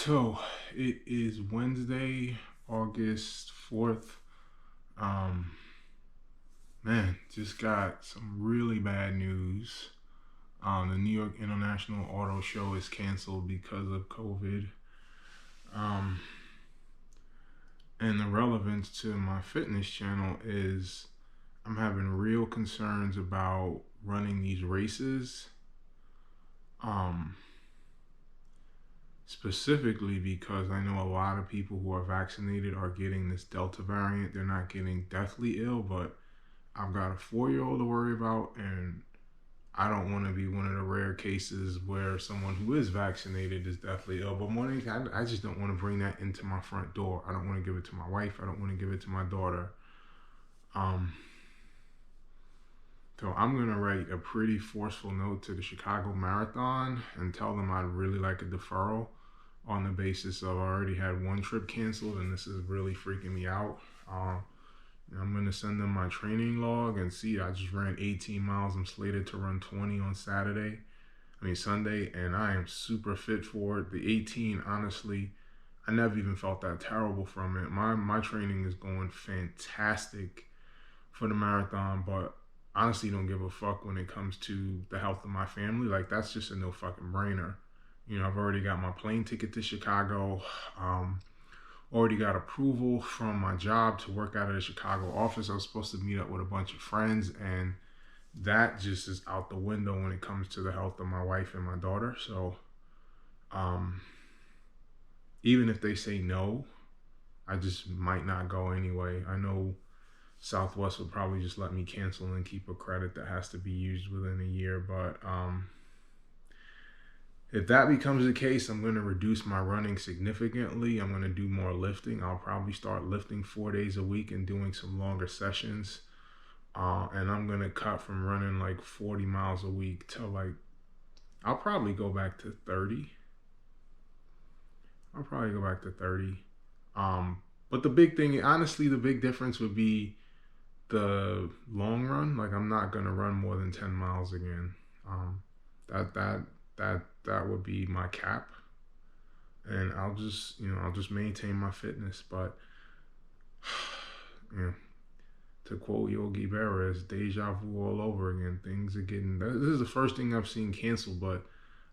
So it is Wednesday, August 4th. Um, Man, just got some really bad news. The New York International Auto Show is canceled because of COVID. Um, and the relevance to my fitness channel is I'm having real concerns about running these races. Um, Specifically because I know a lot of people who are vaccinated are getting this Delta variant. They're not getting deathly ill, but I've got a 4-year-old to worry about, and I don't want to be one of the rare cases where someone who is vaccinated is deathly ill. But more than anything, I just don't want to bring that into my front door. I don't want to give it to my wife. I don't want to give it to my daughter. Um, so I'm going to write a pretty forceful note to the Chicago Marathon and tell them I'd really like a deferral on the basis of I already had one trip canceled and this is really freaking me out. I'm going to send them my training log and see I just ran 18 miles. I'm slated to run 20 on Sunday, and I am super fit for it. The 18, honestly, I never even felt that terrible from it. My training is going fantastic for the marathon, but honestly don't give a fuck when it comes to the health of my family. Like, that's just a no fucking brainer. I've already got my plane ticket to Chicago. Already got approval from my job to work out of the Chicago office. I was supposed to meet up with a bunch of friends, and that just is out the window when it comes to the health of my wife and my daughter. So even if they say no, I just might not go anyway. I know Southwest would probably just let me cancel and keep a credit that has to be used within a year, but if that becomes the case, I'm going to reduce my running significantly. I'm going to do more lifting. I'll probably start lifting 4 days a week and doing some longer sessions. And I'm going to cut from running like 40 miles a week to I'll probably go back to 30. But the big thing, honestly, the big difference would be the long run. Like, I'm not going to run more than 10 miles again. That would be my cap, and I'll just maintain my fitness. But to quote Yogi Berra, it's deja vu all over again. Things are getting. This is the first thing I've seen canceled, but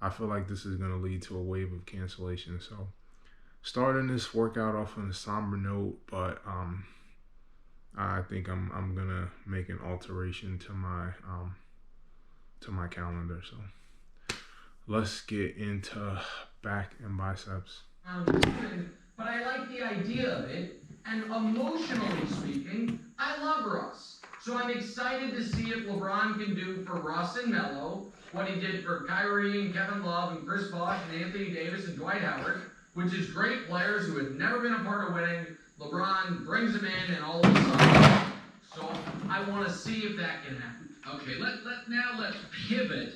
I feel like this is going to lead to a wave of cancellation. So, starting this workout off on a somber note, but I think I'm gonna make an alteration to my calendar. So let's get into back and biceps. But I like the idea of it, and emotionally speaking, I love Russ. So I'm excited to see if LeBron can do for Russ and Melo what he did for Kyrie and Kevin Love and Chris Bosh and Anthony Davis and Dwight Howard, which is great players who had never been a part of winning. LeBron brings them in, and all of a sudden. So I want to see if that can happen. Okay, let's pivot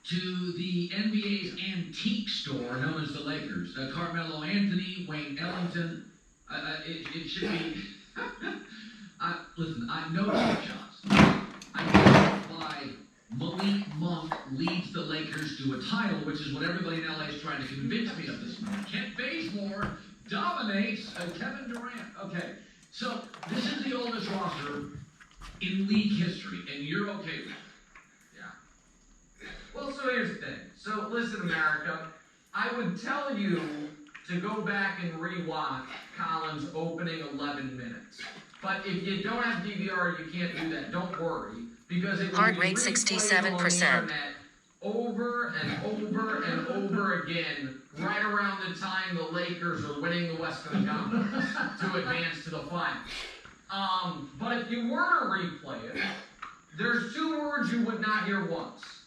to the NBA's antique store known as the Lakers. Carmelo Anthony, Wayne Ellington. It should be. Listen, no cheap shots. I get why Malik Monk leads the Lakers to a title, which is what everybody in LA is trying to convince me of this morning. Kent Bazemore dominates Kevin Durant. Okay, so this is the oldest roster in league history, and you're okay with it. Well, so here's the thing. So listen, America, I would tell you to go back and rewatch Collins' opening 11 minutes. But if you don't have DVR, you can't do that. Don't worry, because it will Heart be rate replayed on the 67%. internet over and over and over again, right around the time the Lakers are winning the Western Conference to advance to the finals. But if you were to replay it, there's two words you would not hear once.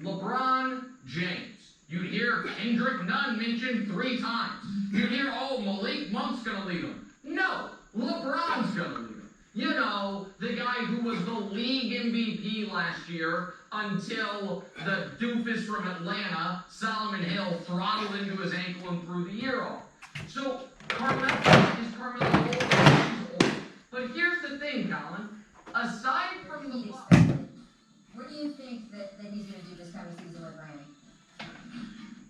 LeBron James. You'd hear Kendrick Nunn mentioned 3 times. You'd hear, Malik Monk's going to lead them. No, LeBron's going to lead them. You know, the guy who was the league MVP last year until the doofus from Atlanta, Solomon Hill, throttled into his ankle and threw the year off. So, Carmelo old? He's old. But here's the thing, Colin. Aside from the... What do you think that he's going to do this time of season with Miami?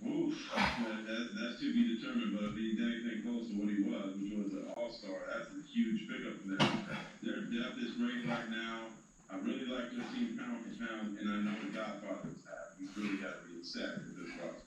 Oof, that's to be determined. determined, but if he's anything close to what he was, which was an all-star, that's a huge pickup for them. Their depth is great right now. I really like their team pound for pound, and I know the Godfather's have. He's really got to be set with this roster.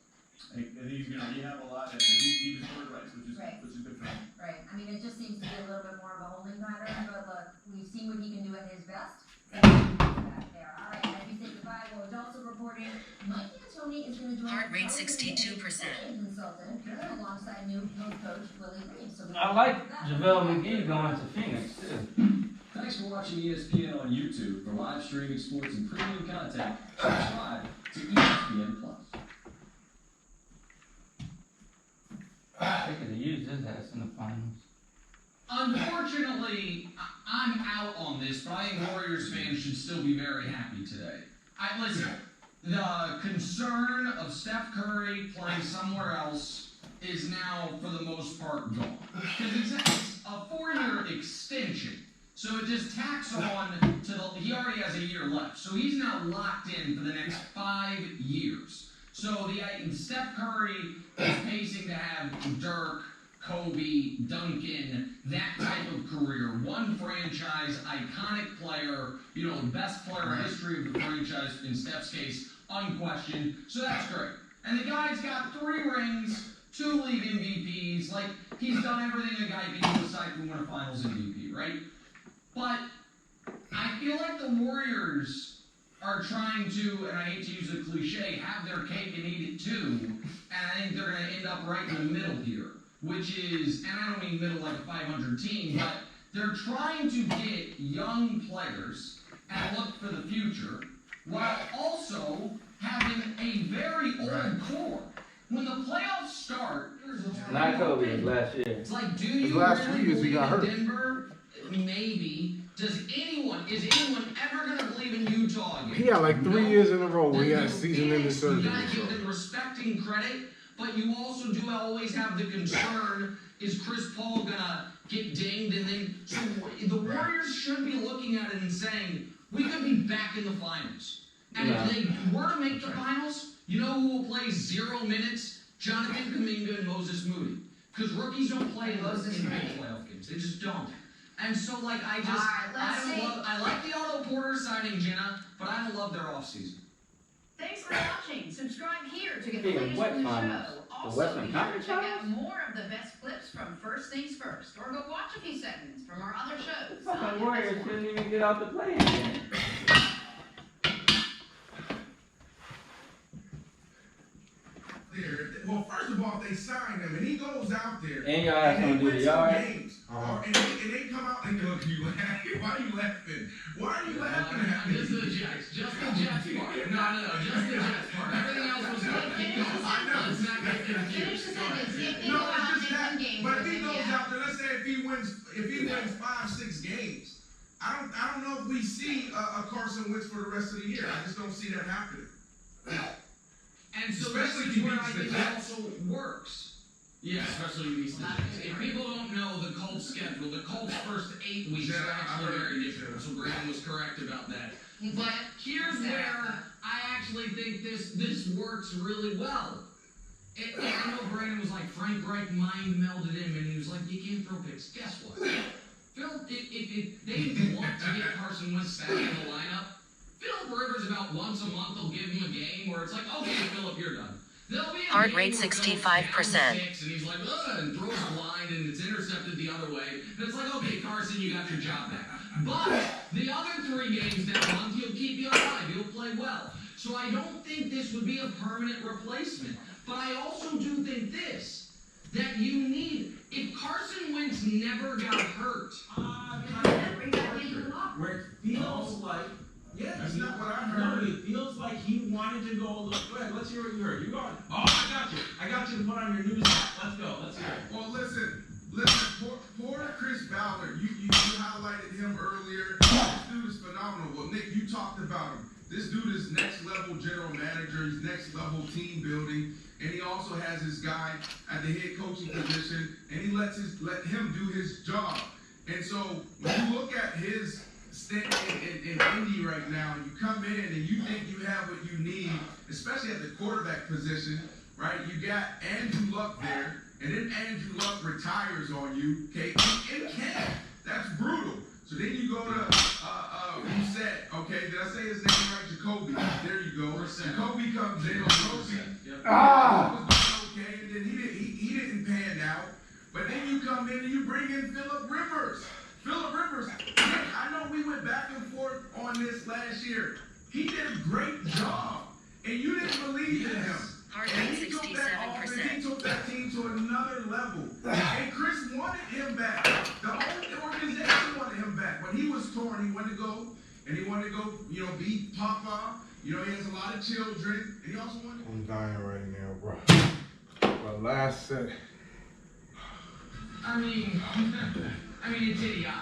I think he's going to rehab a lot and keep his word rights, which is good for him. Right. I mean, it just seems to be a little bit more of a holding pattern, but look, we've seen what he can do at his best. And back there. All right, as we say goodbye, well, it's also reporting Mike D'Antoni is going to join Heart rate 62%. Consultant alongside new head coach Willie Green. So I like JaVale McGee going to Phoenix too. Thanks for watching ESPN on YouTube. For live streaming sports and premium content, subscribe to ESPN Plus. They could have used his ass in the finals. Unfortunately, I'm out on this, but I think Warriors fans should still be very happy today. Listen, the concern of Steph Curry playing somewhere else is now, for the most part, gone. Because it's a 4-year extension. So it just tacks on to he already has a year left. So he's now locked in for the next 5 years. So Steph Curry is pacing to have Dirk, Kobe, Duncan, that type of career. One franchise, iconic player, the best player in history of the franchise, in Steph's case, unquestioned. So that's great. And the guy's got 3 rings, 2 league MVPs. Like, he's done everything a guy can do aside from win a finals MVP, right? But I feel like the Warriors are trying to, and I hate to use a cliche, have their cake and eat it too. And I think they're going to end up right in the middle here. Which is, and I don't mean middle like a 500 team, but they're trying to get young players and look for the future, while also having a very old core. When the playoffs start, Not Kobe, his last year. it's like, do you last really 3 years he believe got in hurt. Denver? Maybe. Is anyone ever going to believe in Utah again? He had like 3 No. years in a row where he Then had the season-ending Phoenix, surgery. You gotta So. give them respect and credit, but you also do always have the concern, is Chris Paul gonna get dinged? And then, so the Warriors should be looking at it and saying, we could be back in the finals. And if they were to make the finals, you know who will play 0 minutes? Jonathan Kuminga and Moses Moody. Because rookies don't play in big playoff games. They just don't. And so, like, I like the Otto Porter signing, Jenna, but I don't love their offseason. Thanks for watching. Subscribe here to get the Speaking of latest what from the finals? show. The Also, Western be sure to Conference check out finals? more of the best clips from First Things First, or go watch a few segments from our other shows. Fucking Warriors couldn't even get out the play-in game. Well, first of all, they signed him, and he goes out there. And y'all ass gonna do the yard. Games, and they come out and look, you laughing. Why are you laughing? Why are you laughing at me? Just the Jets part. No, just the Jets part. Everything else was good. Keep going. Let's not get Finish confused. the sentence. If they No, go out it's just and that. win games, But if he then goes yeah. out there, let's say if he wins 5-6 games, I don't know if we see a Carson Wentz for the rest of the year. I just don't see that happening. And so Especially this is if he where I beats the think it Jets. also works. Yeah, especially if he beats the Jets. If people don't know the Colts schedule, the Colts' first 8 weeks are actually very different. So Brandon was correct about that. But here's where I actually think this works really well. I know Brandon was like, Frank Reich mind melded him, and he was like, you can't throw picks. Guess what? Phil, if they want to get Carson Wentz back in the lineup, Philip Rivers about once a month will give him a game where it's like, okay, Philip, you're done. There'll be a Heart game rate where Phil's 65%. down 6 and he's like, ugh, and throws a line and it's intercepted the other way. And it's like, okay, Carson, you got your job back. But the other 3 games that month, he'll keep you alive. He'll play well. So I don't think this would be a permanent replacement. But I also do think this, that you need, if Carson Wentz never got hurt, Where it feels like, yeah, That's not what I no, heard. it feels like he wanted to go a little. Go ahead, let's hear what you heard. You going? Oh, I got you to put on your news app. Let's go. Let's hear it. Well, listen. Poor Chris Ballard. You highlighted him earlier. This dude is phenomenal. Well, Nick, you talked about him. This dude is next level general manager. He's next level team building, and he also has his guy at the head coaching position, and he let him do his job. And so when you look at his stint in Indy right now, you come in and you think you have what you need, especially at the quarterback position. right? You got Andrew Luck there, and then Andrew Luck retires on you, okay, in camp. That's brutal. So then you go to, who said, okay, did I say his name right? Jacoby. There you go. Jacoby comes in. Jacoby. Okay, and then he didn't pan out. But then you come in and you bring in Phillip Rivers. Phillip Rivers, I know we went back and forth on this last year. He did a great job, and you didn't believe in him. And he took that offense, he took that team to another level. And Chris wanted him back. The whole organization wanted him back. When he was torn, he wanted to go, and he wanted to go, be Papa. He has a lot of children, and he also wanted. I'm dying right now, bro. But last set. I mean, it's idiotic.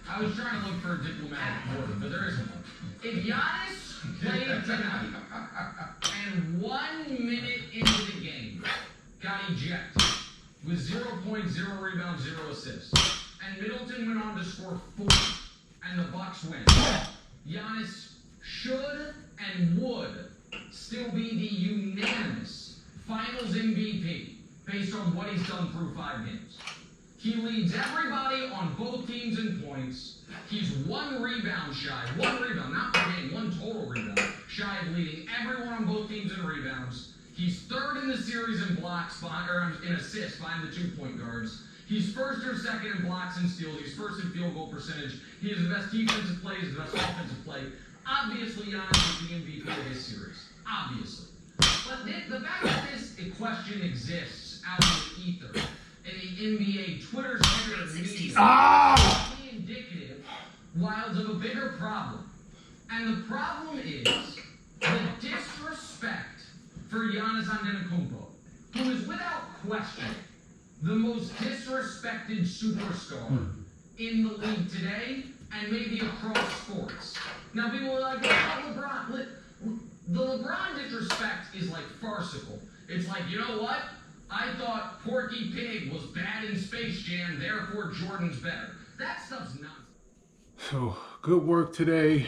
I was trying to look for a diplomatic word, but there isn't one. If Giannis played tonight and 1 minute into the game got ejected with 0.0 rebounds, 0 assists, and Middleton went on to score 4, and the Bucks win, Giannis should and would still be the unanimous Finals MVP based on what he's done through 5 games. He leads everybody on both teams in points. He's 1 rebound shy. 1 rebound, not per game, 1 total rebound shy of leading everyone on both teams in rebounds. He's 3rd in the series in blocks, in assists behind the 2-point guards. He's 1st or 2nd in blocks and steals. He's 1st in field goal percentage. He has the best defensive play. He has the best offensive play. Obviously, Giannis is the MVP of this series. Obviously. But the fact that this question exists out in the ether, in the NBA Twitter sphere and media, is indicative, Wilds, of a bigger problem. And the problem is the disrespect for Giannis Antetokounmpo, who is without question the most disrespected superstar in the league today and maybe across sports. Now people are like, oh, LeBron. The LeBron disrespect is like farcical. It's like, you know what? I thought Porky Pig was bad in Space Jam, therefore Jordan's better. That stuff's nonsense. So, good work today.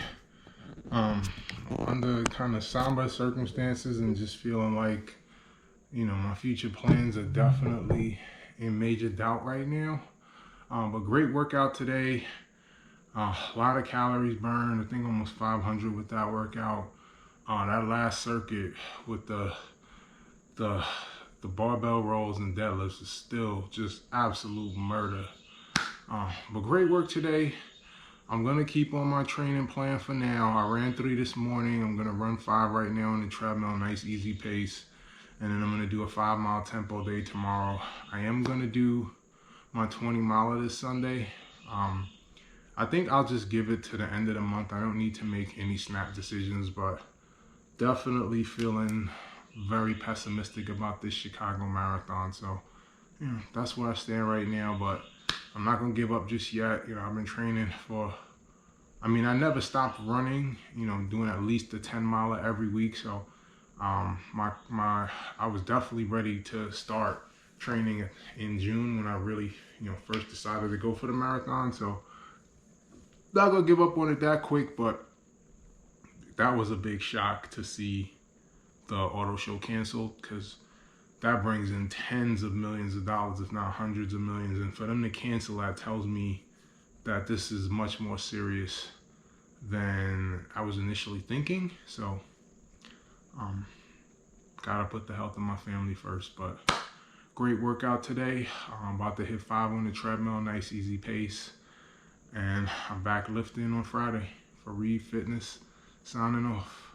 Under kind of somber circumstances and just feeling like, my future plans are definitely in major doubt right now. But great workout today. A lot of calories burned. I think almost 500 with that workout. That last circuit with the barbell rolls and deadlifts is still just absolute murder. But great work today. I'm going to keep on my training plan for now. I ran 3 this morning. I'm going to run 5 right now on the treadmill, nice easy pace. And then I'm going to do a 5-mile tempo day tomorrow. I am going to do my 20-miler this Sunday. I think I'll just give it to the end of the month. I don't need to make any snap decisions, but definitely feeling very pessimistic about this Chicago Marathon. So, that's where I stand right now, but I'm not going to give up just yet. I've been training I never stopped running, doing at least a 10-miler every week. So, I was definitely ready to start training in June when I really, first decided to go for the marathon. So, not going to give up on it that quick, but that was a big shock to see the auto show canceled, because that brings in tens of millions of dollars, if not hundreds of millions. And for them to cancel that tells me that this is much more serious than I was initially thinking. So, gotta put the health of my family first. But great workout today. I'm about to hit 5 on the treadmill, nice easy pace. And I'm back lifting on Friday for Reed Fitness. Signing off.